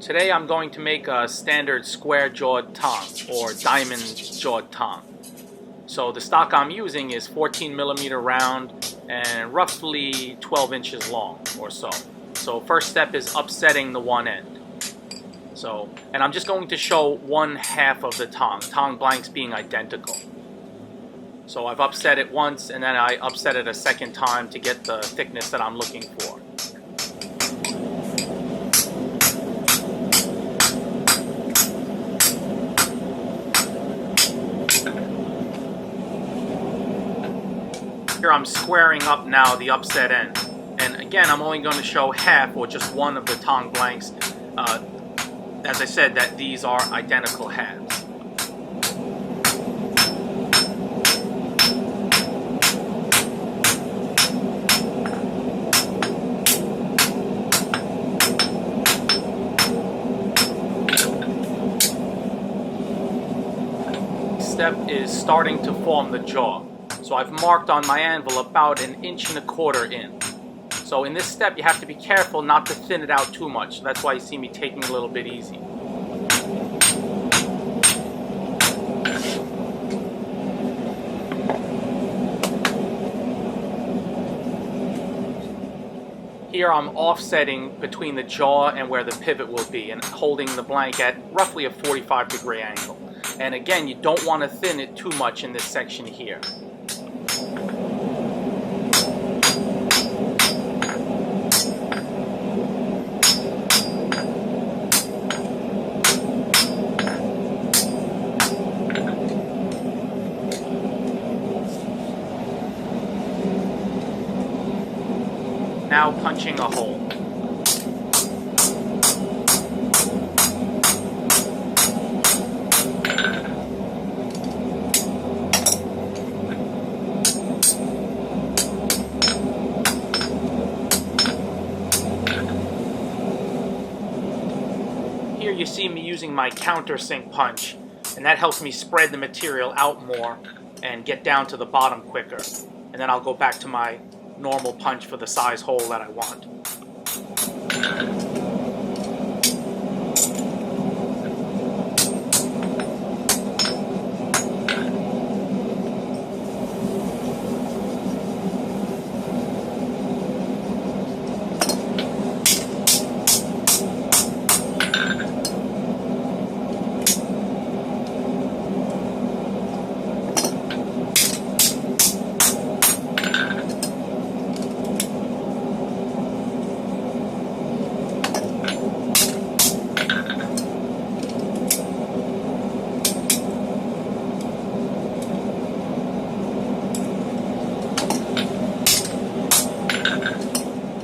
Today I'm going to make a standard square-jawed tong or diamond-jawed tong. So the stock I'm using is 14mm round and roughly 12 inches long or so. So first step is upsetting the one end. And I'm just going to show one half of the tong blanks being identical. So I've upset it once and then I upset it a second time to get the thickness that I'm looking for. Here I'm squaring up now the upset end. And again, I'm only going to show half or just one of the tong blanks. As I said, that these are identical halves. Step is starting to form the jaw. So I've marked on my anvil about 1.25 inches in. So in this step you have to be careful not to thin it out too much. That's why you see me taking it a little bit easy. Here I'm offsetting between the jaw and where the pivot will be and holding the blank at roughly a 45-degree angle. And again, you don't want to thin it too much in this section here. Now punching a hole. Here you see me using my countersink punch, and that helps me spread the material out more and get down to the bottom quicker. And then I'll go back to my normal punch for the size hole that I want.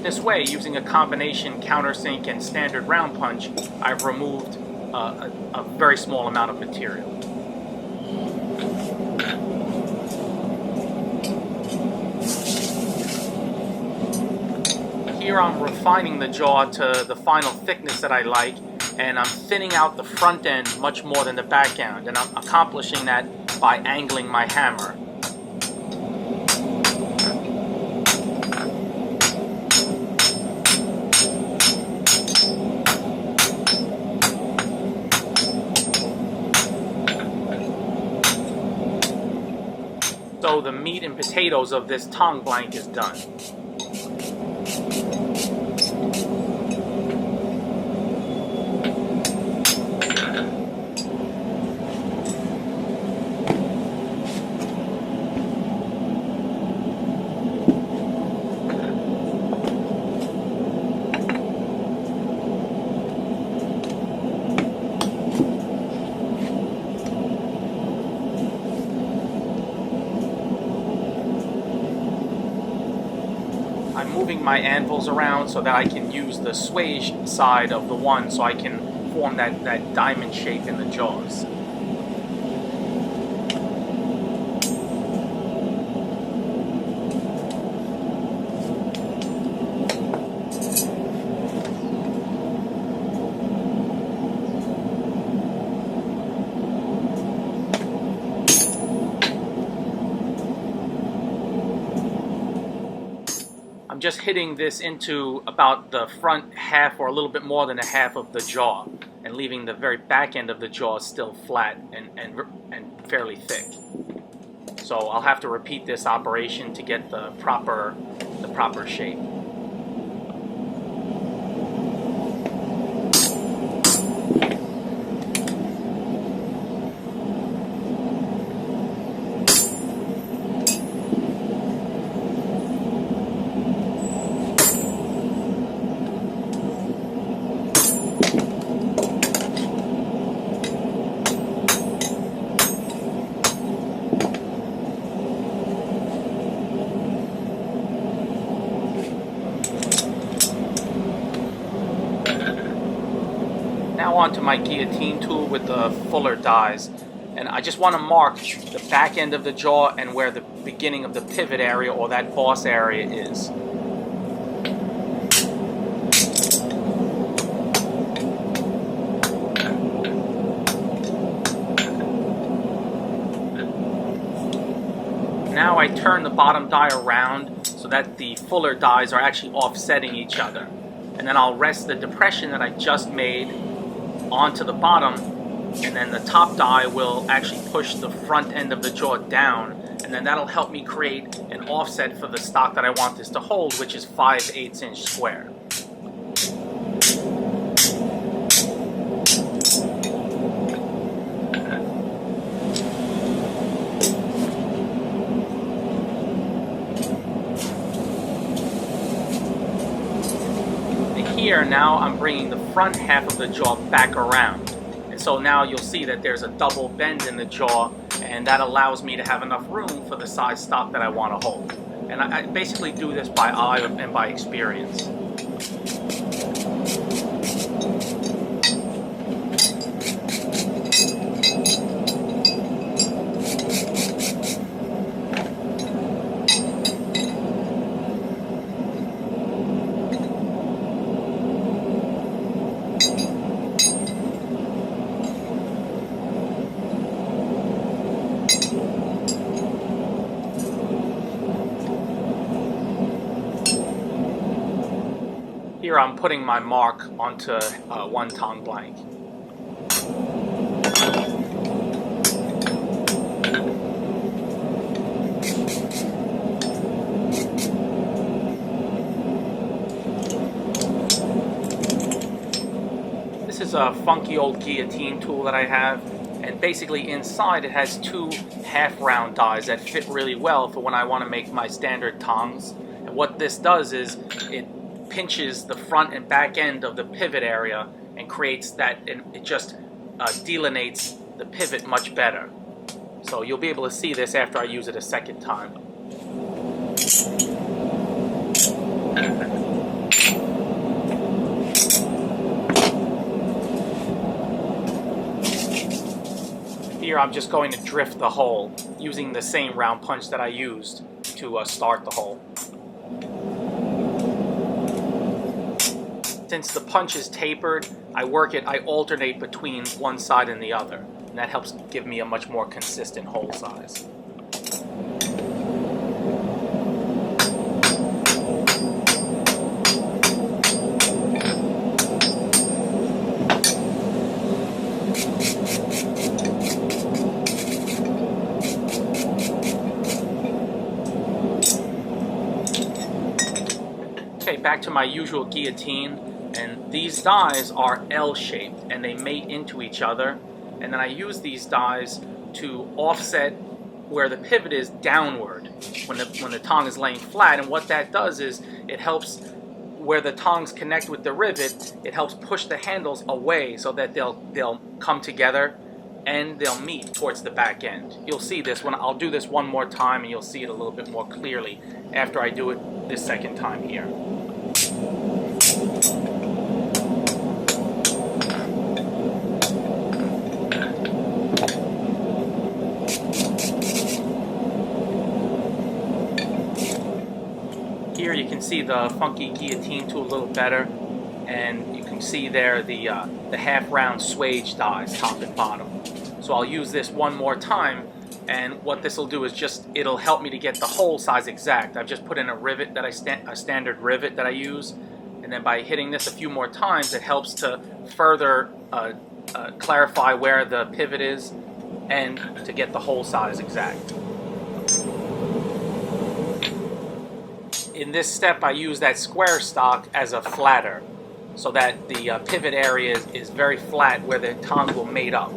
This way, using a combination countersink and standard round punch, I've removed a very small amount of material. Here I'm refining the jaw to the final thickness that I like, and I'm thinning out the front end much more than the back end, and I'm accomplishing that by angling my hammer. So the meat and potatoes of this tong blank is done. I'm moving my anvils around so that I can use the swage side of the one so I can form that diamond shape in the jaws. I'm just hitting this into about the front half or a little bit more than a half of the jaw, and leaving the very back end of the jaw still flat and fairly thick. So I'll have to repeat this operation to get the proper shape. Now onto my guillotine tool with the fuller dies, and I just want to mark the back end of the jaw and where the beginning of the pivot area or that boss area is. Now I turn the bottom die around so that the fuller dies are actually offsetting each other, and then I'll rest the depression that I just made onto the bottom, and then the top die will actually push the front end of the jaw down, and then that'll help me create an offset for the stock that I want this to hold, which is 5/8 inch square. Here now I'm bringing the front half of the jaw back around, and so now you'll see that there's a double bend in the jaw, and that allows me to have enough room for the size stock that I want to hold. And I basically do this by eye and by experience. Here I'm putting my mark onto one tong blank. This is a funky old guillotine tool that I have, and basically inside it has two half-round dies that fit really well for when I want to make my standard tongs. And what this does is it pinches the front and back end of the pivot area and creates that, and it just delineates the pivot much better. So you'll be able to see this after I use it a second time. Here I'm just going to drift the hole using the same round punch that I used to start the hole. Since the punch is tapered, I alternate between one side and the other, and that helps give me a much more consistent hole size. Okay, back to my usual guillotine. And these dies are L-shaped, and they mate into each other. And then I use these dies to offset where the pivot is downward when the tong is laying flat. And what that does is it helps where the tongs connect with the rivet. It helps push the handles away so that they'll come together and they'll meet towards the back end. You'll see this when I'll do this one more time, and you'll see it a little bit more clearly after I do it this second time here. Here you can see the funky guillotine tool a little better, and you can see there the half-round swage dies, top and bottom. So I'll use this one more time And what this will do is it'll help me to get the hole size exact. I've just put in a rivet that a standard rivet that I use, and then by hitting this a few more times, it helps to further clarify where the pivot is and to get the hole size exact. In this step, I use that square stock as a flatter, so that the pivot area is very flat where the tongs will mate up.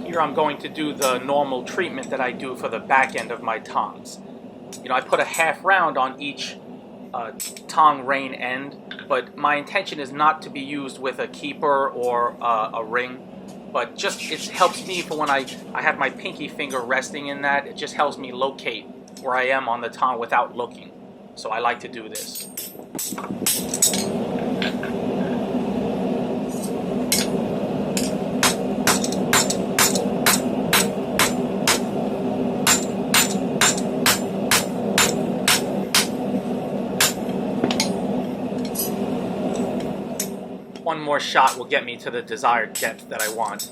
Here I'm going to do the normal treatment that I do for the back end of my tongs. You know, I put a half round on each tong rein end, but my intention is not to be used with a keeper or a ring, but just it helps me for when I have my pinky finger resting in that. It just helps me locate where I am on the tong without looking. So I like to do this. One more shot will get me to the desired depth that I want.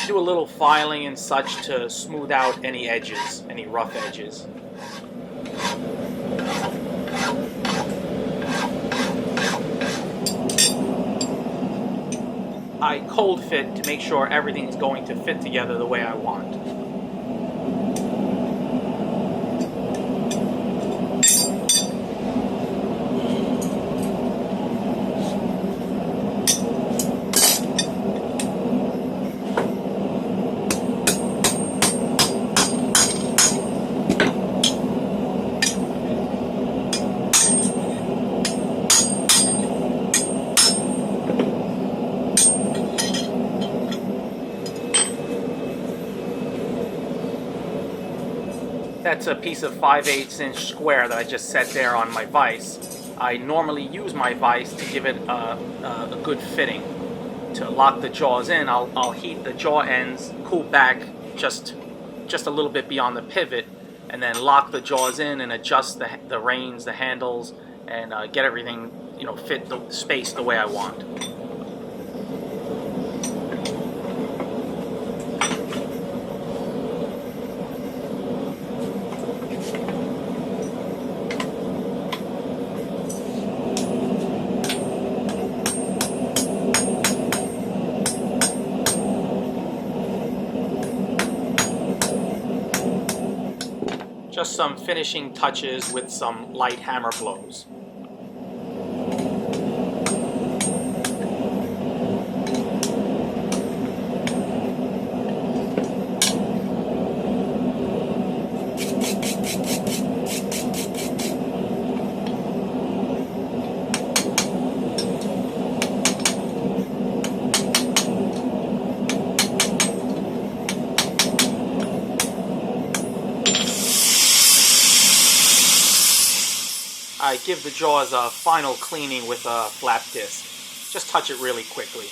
Do a little filing and such to smooth out any edges, any rough edges. I cold fit to make sure everything's going to fit together the way I want. That's a piece of 5/8 inch square that I just set there on my vise. I normally use my vise to give it a good fitting. To lock the jaws in, I'll heat the jaw ends, cool back just a little bit beyond the pivot, and then lock the jaws in and adjust the reins, the handles, and get everything, you know, fit the space the way I want. Just some finishing touches with some light hammer blows. I give the jaws a final cleaning with a flap disc. Just touch it really quickly.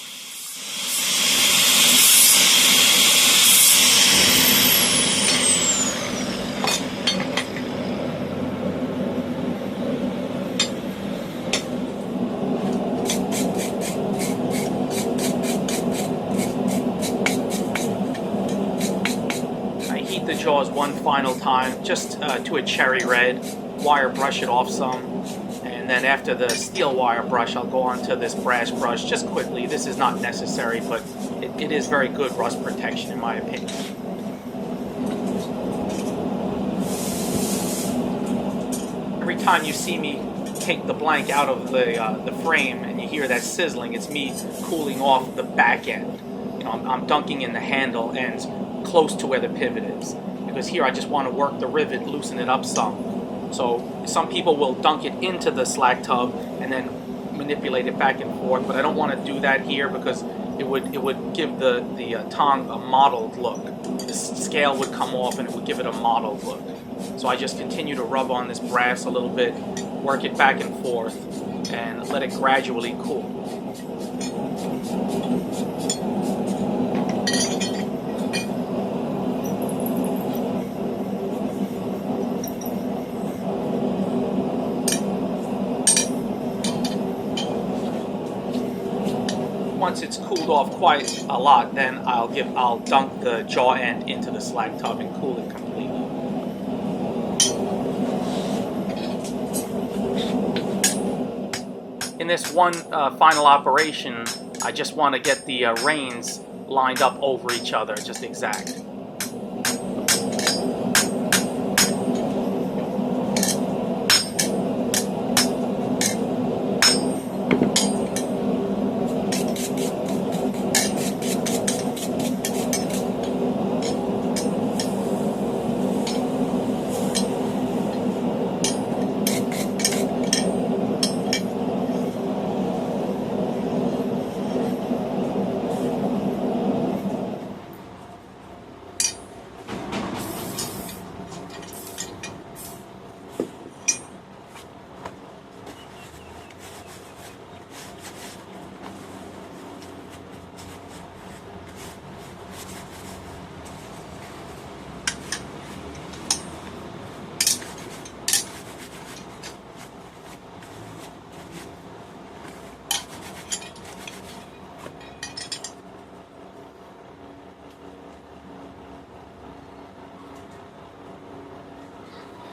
I heat the jaws one final time, just to a cherry red. Wire brush it off some, and then after the steel wire brush I'll go on to this brass brush just quickly. This is not necessary, but it is very good rust protection in my opinion. Every time you see me take the blank out of the frame and you hear that sizzling, it's me cooling off the back end. You know, I'm dunking in the handle ends close to where the pivot is, because here I just want to work the rivet, loosen it up some. So some people will dunk it into the slag tub and then manipulate it back and forth, but I don't want to do that here because it would give the tong a mottled look. The scale would come off and it would give it a mottled look. So I just continue to rub on this brass a little bit, work it back and forth, and let it gradually cool. Once it's cooled off quite a lot, then I'll dunk the jaw end into the slag tub and cool it completely. In this one final operation, I just want to get the reins lined up over each other, just exact.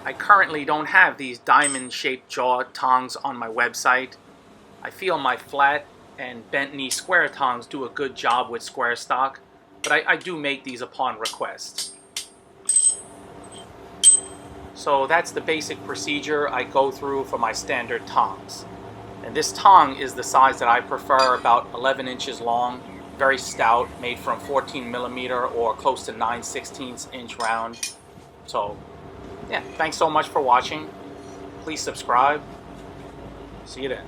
I currently don't have these diamond-shaped jaw tongs on my website. I feel my flat and bent knee square tongs do a good job with square stock, but I do make these upon request. So that's the basic procedure I go through for my standard tongs. And this tong is the size that I prefer, about 11 inches long, very stout, made from 14mm or close to 9/16 inch round. So yeah, thanks so much for watching. Please subscribe. See you then.